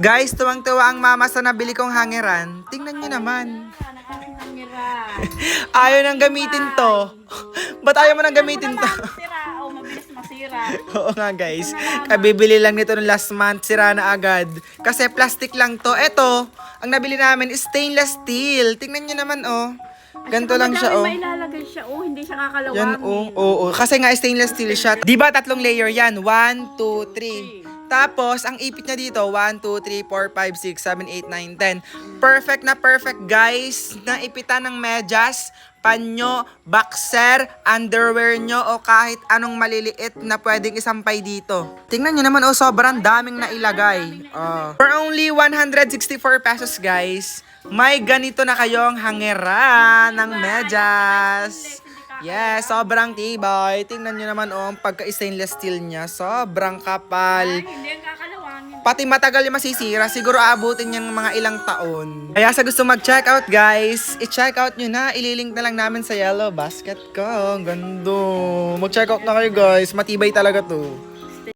Guys, tuwang-tuwa ang mama sa nabili kong hangeran. Tingnan nyo naman. Ayaw nang gamitin to. Ba't ayaw mo nang gamitin to? Sira o mabilis masira. Oo nga guys. Kabibili lang nito ng last month. Sira na agad. Kasi plastic lang to. Eto, ang nabili namin is stainless steel. Tingnan nyo naman oh. Ganto lang siya oh. May lalagay siya hindi siya kakalawangin. Yan oh. Oo. Kasi nga stainless steel siya. Diba 3 layer yan? 1, 2, 3. Tapos, ang ipit niya dito, 1, 2, 3, 4, 5, 6, 7, 8, 9, 10. Perfect na perfect, guys. Naipitan ng medyas, panyo, boxer, underwear nyo, o kahit anong maliliit na pwedeng isampay dito. Tingnan nyo naman, oh, sobrang daming nailagay. For only 164 pesos, guys, may ganito na kayong hangeran ng medyas. Yes, sobrang tibay. Tingnan nyo naman oh, ang pagka-stainless steel niya. Sobrang kapal. Hindi ang kakalawangin. Pati matagal yung masisira. Siguro aabutin yan ng mga ilang taon. Kaya sa gusto mag-check out guys, i-check out nyo na. Ililink na lang namin sa yellow basket ko. Ang gando. Mag-check out na kayo guys. Matibay talaga to.